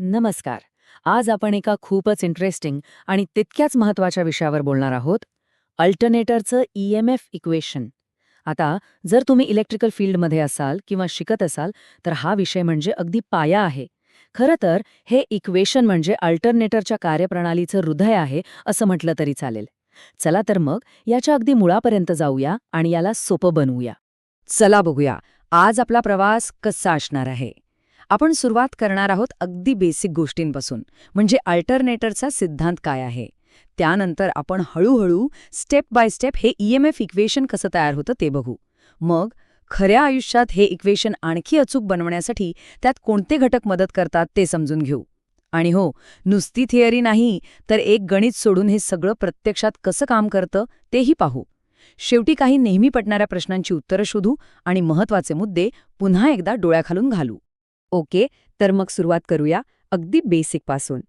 नमस्कार. आज आपण एका खूपच इंटरेस्टिंग आणि तितक्याच महत्त्वाच्या विषयावर बोलणार आहोत, अल्टरनेटरचं EMF इक्वेशन. आता जर तुम्ही इलेक्ट्रिकल फील्डमध्ये असाल किंवा शिकत असाल तर हा विषय म्हणजे अगदी पाया आहे. खरं तर हे इक्वेशन म्हणजे अल्टरनेटरच्या कार्यप्रणालीचं हृदय आहे असं म्हटलं तरी चालेल. चला तर मग याच्या अगदी मुळापर्यंत जाऊया आणि याला सोपं बनवूया. चला बघूया आज आपला प्रवास कसा असणार आहे. आपण सुरुवात करणार आहोत अगदी बेसिक गोष्टींपासून, म्हणजे अल्टरनेटरचा सिद्धांत काय आहे. त्यानंतर आपण हळूहळू स्टेप बाय स्टेप हे EMF इक्वेशन कसं तयार होतं ते बघू. मग खऱ्या आयुष्यात हे इक्वेशन आणखी अचूक बनवण्यासाठी त्यात कोणते घटक मदत करतात ते समजून घेऊ. आणि हो, नुसती थिअरी नाही, तर एक गणित सोडून हे सगळं प्रत्यक्षात कसं काम करतं तेही पाहू. शेवटी काही नेहमी पडणाऱ्या प्रश्नांची उत्तरं शोधू आणि महत्त्वाचे मुद्दे पुन्हा एकदा डोळ्याखालून घालू. ओके, तर मग सुरुवात करूया अगदी बेसिकपासून.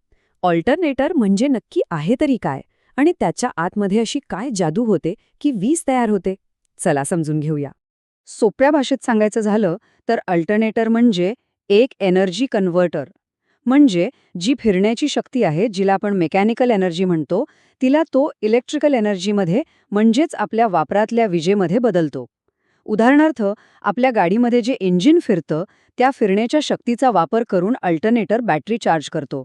ऑल्टरनेटर म्हणजे नक्की आहे तरी काय, आणि त्याच्या आतमध्ये अशी काय जादू होते की वीज तयार होते. चला समजून घेऊया. सोप्या भाषेत सांगायचं झालं तर अल्टरनेटर म्हणजे एक एनर्जी कन्व्हर्टर. म्हणजे जी फिरण्याची शक्ती आहे, जिला आपण मेकॅनिकल एनर्जी म्हणतो, तिला तो इलेक्ट्रिकल एनर्जीमध्ये म्हणजेच आपल्या वापरातल्या विजेमध्ये बदलतो. उदाहरणार्थ, आपल्या गाडीमध्ये जे इंजिन फिरतं त्या फिरण्याच्या शक्तीचा वापर करून अल्टरनेटर बॅटरी चार्ज करतो.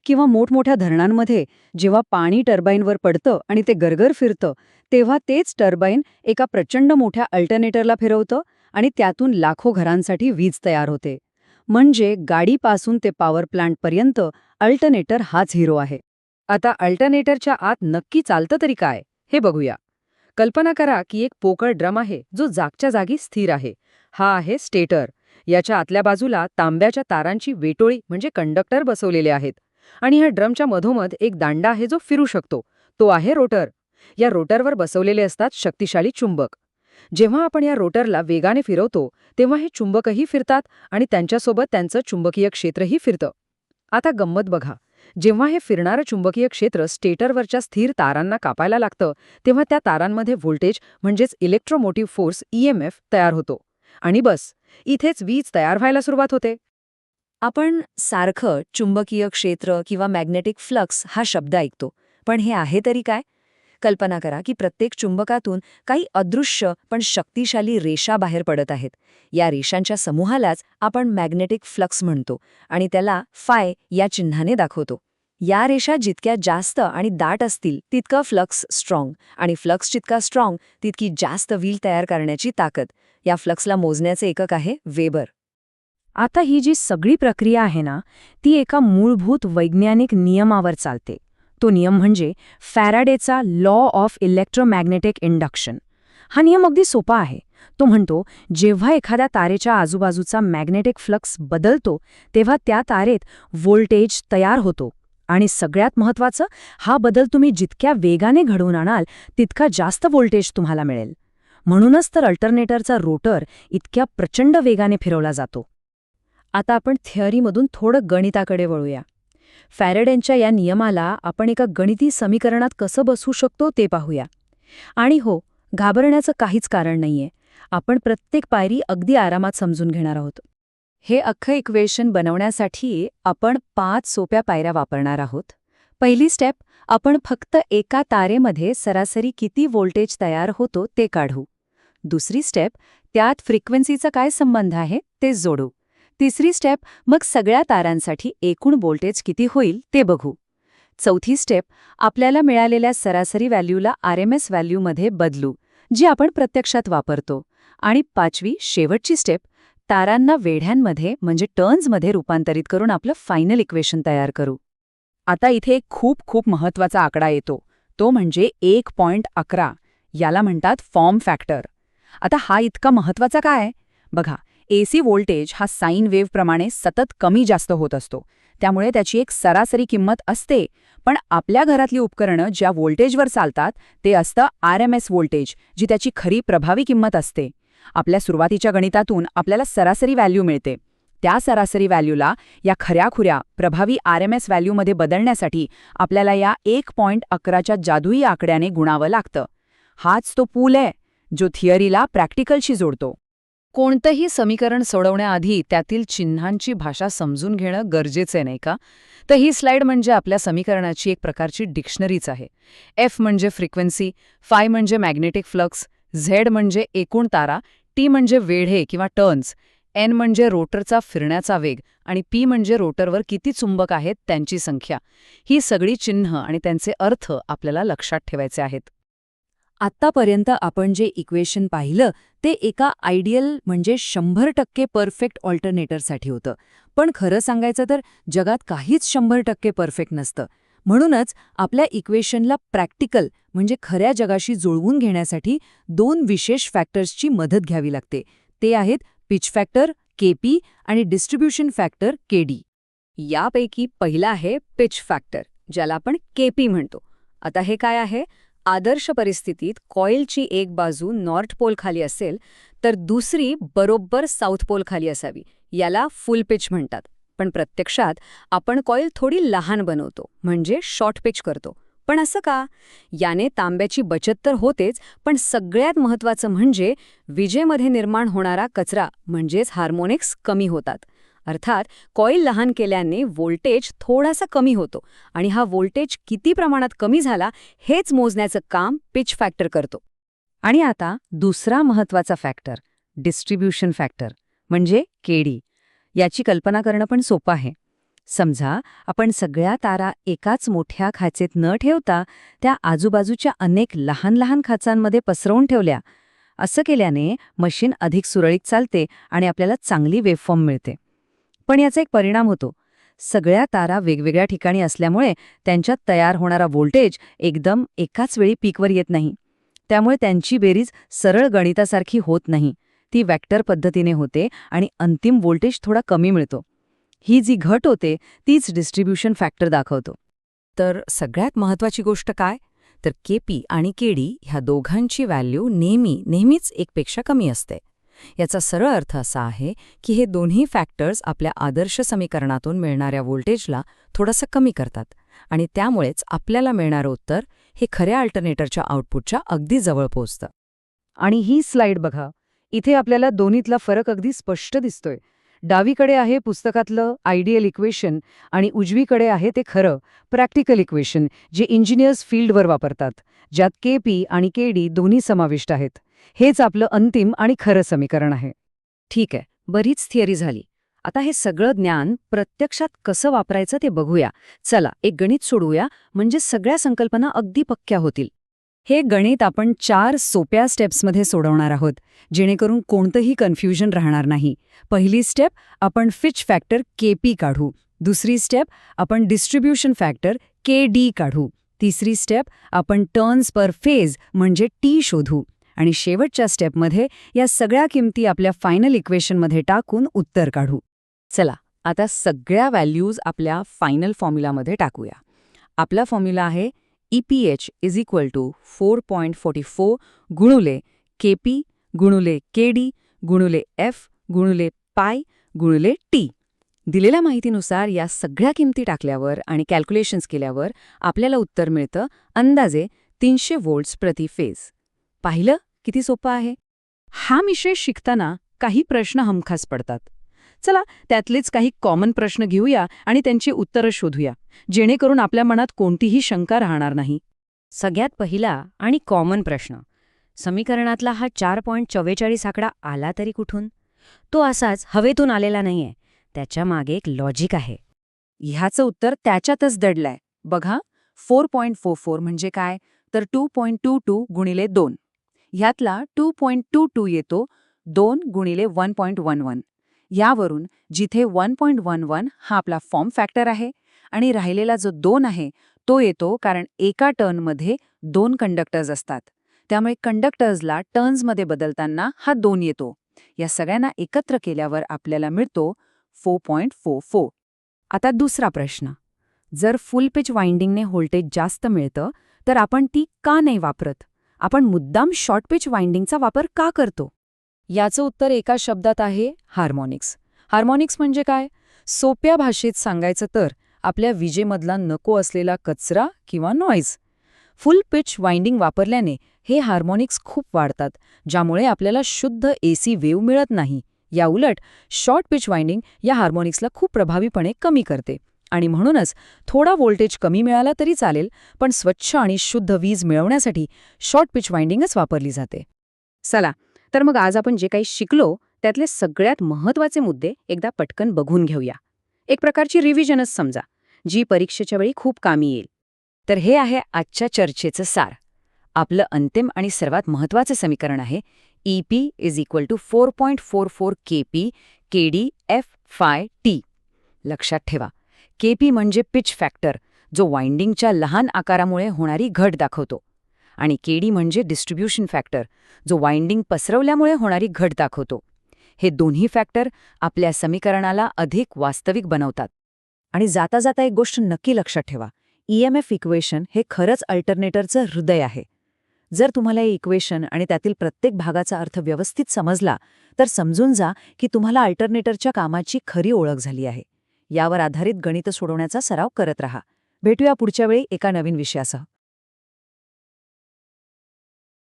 किंवा मोठमोठ्या धरणांमध्ये जेव्हा पाणी टर्बाईनवर पडतं आणि ते गरगर फिरतं, तेव्हा तेच टर्बाईन एका प्रचंड मोठ्या अल्टरनेटरला फिरवतं आणि त्यातून लाखो घरांसाठी वीज तयार होते. म्हणजे गाडीपासून ते पॉवर प्लांटपर्यंत अल्टरनेटर हाच हिरो आहे. आता अल्टरनेटरच्या आत नक्की चालतं तरी काय हे बघूया. कल्पना करा की एक पोकळ ड्रम आहे जो जागच्या जागी स्थिर आहे. हा आहे स्टेटर. याच्या आतल्या बाजूला तांब्याच्या तारांची वेटोळी म्हणजे कंडक्टर बसवलेले आहेत. आणि ह्या ड्रमच्या मधोमध एक दांडा आहे जो फिरू शकतो. तो आहे रोटर. या रोटरवर बसवलेले असतात शक्तिशाली चुंबक. जेव्हा आपण या रोटरला वेगाने फिरवतो तेव्हा हे चुंबकही फिरतात आणि त्यांच्यासोबत त्यांचं चुंबकीय क्षेत्रही फिरतं. आता गंमत बघा. जेव्हा हे फिरणारं चुंबकीय क्षेत्र स्टेटरवरच्या स्थिर तारांना कापायला लागतं तेव्हा त्या तारांमध्ये व्होल्टेज म्हणजेच इलेक्ट्रोमोटिव्ह फोर्स EMF तयार होतो. आणि बस, इथेच वीज तयार व्हायला सुरुवात होते. आपण सारखं चुंबकीय क्षेत्र किंवा मॅग्नेटिक फ्लक्स हा शब्द ऐकतो, पण हे आहे तरी काय? कल्पना करा की प्रत्येक चुंबकातून काही अदृश्य पण शक्तिशाली रेषा बाहेर पडत आहेत. या रेषांच्या समूहालाच आपण मॅग्नेटिक फ्लक्स म्हणतो आणि त्याला फाय या चिन्हाने दाखवतो. या रेषा जितक्या जास्त आणि दाट असतील तितका फ्लक्स स्ट्रॉंग, आणि फ्लक्स जितका स्ट्रॉंग तितकी जास्त व्हील तयार करण्याची ताकद. या फ्लक्सला मोजण्याचे एकक आहे वेबर. आता ही जी सगळी प्रक्रिया आहे ना, ती एका मूलभूत वैज्ञानिक नियमावर चालते. तो नियम म्हणजे फॅराडेचा लॉ ऑफ इलेक्ट्रोमॅग्नेटिक इंडक्शन. हा नियम अगदी सोपा आहे. तो म्हणतो, जेव्हा एखाद्या तारेच्या आजूबाजूचा मॅग्नेटिक फ्लक्स बदलतो तेव्हा त्या तारेत व्होल्टेज तयार होतो. आणि सगळ्यात महत्त्वाचं, हा बदल तुम्ही जितक्या वेगाने घडवून आणाल तितका जास्त व्होल्टेज तुम्हाला मिळेल. म्हणूनच तर अल्टरनेटरचा रोटर इतक्या प्रचंड वेगाने फिरवला जातो. आता आपण थिअरीमधून थोडं गणिताकडे वळूया. फॅरेडेंच्या या नियमाला आपण एका गणिती समीकरणात कसं बसवू शकतो ते पाहूया. आणि हो, घाबरण्याचं काहीच कारण नाहीये. आपण प्रत्येक पायरी अगदी आरामात समजून घेणार आहोत. हे अख्खं इक्वेशन बनवण्यासाठी आपण 5 सोप्या पायऱ्या वापरणार आहोत. पहिली स्टेप, आपण फक्त एका तारेमध्ये सरासरी किती व्होल्टेज तयार होतो ते काढू. दुसरी स्टेप, त्यात फ्रिक्वेन्सीचा काय संबंध आहे ते जोडू. तिसरी स्टेप, मग सगळ्या तारांसाठी एकूण व्होल्टेज किती होईल ते बघू. चौथी स्टेप, आपल्याला मिळालेल्या सरासरी व्हॅल्यूला RMS व्हॅल्यूमध्ये बदलू, जी आपण प्रत्यक्षात वापरतो. आणि पाचवी, शेवटची स्टेप, तारांना वेढ्यांमध्ये म्हणजे टर्न्समध्ये रूपांतरित करून आपलं फायनल इक्वेशन तयार करू. आता इथे एक खूप महत्त्वाचा आकडा येतो. तो म्हणजे 1.11. याला म्हणतात फॉर्म फॅक्टर. आता हा इतका महत्त्वाचा काय? बघा, AC व्होल्टेज हा साईन वेव्हप्रमाणे सतत कमी जास्त होत असतो. त्यामुळे त्याची एक सरासरी किंमत असते. पण आपल्या घरातली उपकरणं ज्या व्होल्टेजवर चालतात ते असतं RMS व्होल्टेज, जी त्याची खरी प्रभावी किंमत असते. आपल्या सुरुवातीच्या गणितातून आपल्याला सरासरी व्हॅल्यू मिळते. त्या सरासरी व्हॅल्यूला या खऱ्याखुऱ्या प्रभावी RMS व्हॅल्यूमध्ये बदलण्यासाठी आपल्याला या 1.11च्या जादुई आकड्याने गुणावं लागतं. हाच तो पूल आहे जो थिअरीला प्रॅक्टिकलशी जोडतो. कोणतंही समीकरण सोडवण्याआधी त्यातील चिन्हांची भाषा समजून घेणं गरजेचं आहे, नाही का? तर ही स्लाइड म्हणजे आपल्या समीकरणाची एक प्रकारची डिक्शनरीच आहे. एफ म्हणजे फ्रिक्वेन्सी, फाय म्हणजे मॅग्नेटिक फ्लक्स, झेड म्हणजे एकूण तारा, टी म्हणजे वेढे किंवा टर्न्स, एन म्हणजे रोटरचा फिरण्याचा वेग आणि पी म्हणजे रोटरवर किती चुंबक आहेत त्यांची संख्या. ही सगळी चिन्ह आणि त्यांचे अर्थ आपल्याला लक्षात ठेवायचे आहेत. आत्तापर्यंत आपण जे इक्वेशन पाहिलं ते एका आयडियल म्हणजे 100% परफेक्ट ऑल्टरनेटरसाठी होतं. पण खरं सांगायचं तर जगात काहीच 100% परफेक्ट नसतं. म्हणूनच आपल्या इक्वेशनला प्रॅक्टिकल म्हणजे खऱ्या जगाशी जुळवून घेण्यासाठी 2 विशेष फॅक्टर्सची मदत घ्यावी लागते. ते आहेत पिच फॅक्टर केपी आणि डिस्ट्रीब्यूशन फॅक्टर केडी. यापैकी पहिला आहे पिच फॅक्टर, ज्याला आपण केपी म्हणतो. आता हे काय आहे? आदर्श परिस्थितीत कॉइलची एक बाजू नॉर्थ पोल खाली असेल तर दुसरी बरोबर साऊथ पोल खाली असावी. याला फुल पिच म्हणतात. पण प्रत्यक्षात आपण कॉइल थोडी लहान बनवतो, म्हणजे शॉर्ट पिच करतो. पण असं का? याने तांब्याची बचत तर होतेच, पण सगळ्यात महत्त्वाचं म्हणजे विजेमध्ये निर्माण होणारा कचरा म्हणजेच हार्मोनिक्स कमी होतात. अर्थात कॉइल लहान केल्याने व्होल्टेज थोडासा कमी होतो आणि हा व्होल्टेज किती प्रमाणात कमी झाला हेच मोजण्याचं काम पिच फॅक्टर करतो. आणि आता दुसरा महत्त्वाचा फॅक्टर डिस्ट्रीब्यूशन फॅक्टर म्हणजे केडी. याची कल्पना करणं पण सोपं आहे. समजा आपण सगळ्या तारा एकाच मोठ्या खाचेत न ठेवता त्या आजूबाजूच्या अनेक लहान लहान खाचांमध्ये पसरवून ठेवल्या. असं केल्याने मशीन अधिक सुरळीत चालते आणि आपल्याला चांगली वेव्हफॉर्म मिळते. पण याचा एक परिणाम होतो. सगळ्या तारा वेगवेगळ्या ठिकाणी असल्यामुळे त्यांच्यात तयार होणारा व्होल्टेज एकदम एकाच वेळी पीकवर येत नाही. त्यामुळे त्यांची बेरीज सरळ गणितासारखी होत नाही. ती व्हेक्टर पद्धतीने होते आणि अंतिम व्होल्टेज थोडा कमी मिळतो. ही जी घट होते तीच डिस्ट्रीब्यूशन फॅक्टर दाखवतो. तर सगळ्यात महत्त्वाची गोष्ट काय? तर केपी आणि केडी ह्या दोघांची व्हॅल्यू नेहमीच एकपेक्षा कमी असते. याचा सरळ अर्थ असा आहे की हे दोन्ही फॅक्टर्स आपल्या आदर्श समीकरणातून मिळणाऱ्या व्होल्टेजला थोडंसं कमी करतात आणि त्यामुळेच आपल्याला मिळणारं उत्तर हे खऱ्या अल्टरनेटरच्या आउटपुटच्या अगदी जवळ पोहोचतं. आणि ही स्लाइड बघा. इथे आपल्याला दोन्हीतला फरक अगदी स्पष्ट दिसतोय. डावीकडे आहे पुस्तकातलं आयडियल इक्वेशन आणि उजवीकडे आहे ते खरं प्रॅक्टिकल इक्वेशन जे इंजिनियर्स फील्डवर वापरतात, ज्यात केपी आणि केडी दोन्ही समाविष्ट आहेत. हेच आपलं अंतिम आणि खरं समीकरण आहे. ठीक आहे, बरीच थिअरी झाली. आता हे सगळं ज्ञान प्रत्यक्षात कसं वापरायचं ते बघूया. चला एक गणित सोडवूया, म्हणजे सगळ्या संकल्पना अगदी पक्क्या होतील. हे गणित आपण 4 सोप्या स्टेप्समध्ये सोडवणार आहोत, जेणेकरून कोणतंही कन्फ्युजन राहणार नाही. पहिली स्टेप आपण पिच फॅक्टर केपी काढू. दुसरी स्टेप आपण डिस्ट्रीब्यूशन फॅक्टर केडी काढू. तिसरी स्टेप आपण टर्न्स पर फेज म्हणजे टी शोधू. आणि शेवटच्या स्टेपमध्ये या सगळ्या किमती आपल्या फायनल इक्वेशनमध्ये टाकून उत्तर काढू. चला आता सगळ्या व्हॅल्यूज आपल्या फायनल फॉर्म्युलामध्ये टाकूया. आपला फॉर्म्युला आहे EPH इज इक्वल टू 4.44 गुणुले केपी गुणुले केडी गुणुले एफ गुणुले पाय गुणुले टी. दिलेल्या माहितीनुसार या सगळ्या किमती टाकल्यावर आणि कॅल्क्युलेशन्स केल्यावर आपल्याला उत्तर मिळतं अंदाजे 300 व्होल्ट्स प्रति फेज. पाहिलं किती सोपं आहे? हा विषय शिकताना काही प्रश्न हमखास पडतात. चला त्यातलेच काही कॉमन प्रश्न घेऊया आणि त्यांची उत्तरं शोधूया, जेणेकरून आपल्या मनात कोणतीही शंका राहणार नाही. सगळ्यात पहिला आणि कॉमन प्रश्न, समीकरणातला हा 4.44 आकडा आला तरी कुठून? तो असाच हवेतून आलेला नाहीये. त्याच्या मागे एक लॉजिक आहे. ह्याचं उत्तर त्याच्यातच दडलंय. बघा 4.44 म्हणजे काय? तर 2.22 गुणिले 2. ह्यातला 2.22 येतो 2 गुणिले 1.11. यावरून जिथे 1.11 हा आपला फॉर्म फॅक्टर आहे आणि राहिलेला जो 2 आहे तो येतो कारण एका टर्नमध्ये 2 कंडक्टर्स असतात. त्यामुळे कंडक्टर्सला टर्न्समध्ये बदलताना हा 2 येतो. या सगळ्यांना एकत्र केल्यावर आपल्याला मिळतो 4.44. आता दुसरा प्रश्न, जर फुल पिच वाइंडिंगने व्होल्टेज जास्त मिळतं तर आपण ती का नाही वापरत? आपण मुद्दाम शॉर्ट पिच वाइंडिंगचा वापर का करतो? याचं उत्तर एका शब्दात आहे हार्मोनिक्स. हार्मोनिक्स म्हणजे काय? सोप्या भाषेत सांगायचं तर आपल्या विजेमधला नको असलेला कचरा किंवा नॉईज. फुल पिच वाइंडिंग वापरल्याने हे हार्मोनिक्स खूप वाढतात, ज्यामुळे आपल्याला शुद्ध एसी वेव्ह मिळत नाही. या उलट शॉर्ट पिच वाइंडिंग या हार्मोनिक्सला खूप प्रभावीपणे कमी करते. आणि म्हणूनच थोडा व्होल्टेज कमी मिळाला तरी चालेल, पण स्वच्छ आणि शुद्ध वीज मिळवण्यासाठी शॉर्ट पिच वाइंडिंगच वापरली जाते. चला, तर मग आज आपण जे काही शिकलो त्यातले सगळ्यात महत्त्वाचे मुद्दे एकदा पटकन बघून घेऊया. एक प्रकारची रिव्हिजनच समजा, जी परीक्षेच्या वेळी खूप कामी येईल. तर हे आहे आजच्या चर्चेचं सार. आपलं अंतिम आणि सर्वात महत्त्वाचं समीकरण आहे EP = 4.44 KP KD F∅T. लक्षात ठेवा, KP म्हणजे पिच फॅक्टर, जो वाइंडिंगच्या लहान आकारामुळे होणारी घट दाखवतो, आणि KD म्हणजे डिस्ट्रीब्युशन फॅक्टर, जो वाइंडिंग पसरवल्यामुळे होणारी घट दाखवतो. हे दोन्ही फॅक्टर आपल्या समीकरणाला अधिक वास्तविक बनवतात. आणि जाता जाता एक गोष्ट नक्की लक्षात ठेवा, EMF इक्वेशन हे खरंच अल्टरनेटरचं हृदय आहे. जर तुम्हाला हे इक्वेशन आणि त्यातील प्रत्येक भागाचा अर्थ व्यवस्थित समजला, तर समजून जा की तुम्हाला अल्टरनेटरच्या कामाची खरी ओळख झाली आहे. यावर आधारित गणितं सोडवण्याचा सराव करत राहा. भेटूया पुढच्या वेळी एका नवीन विषयासह.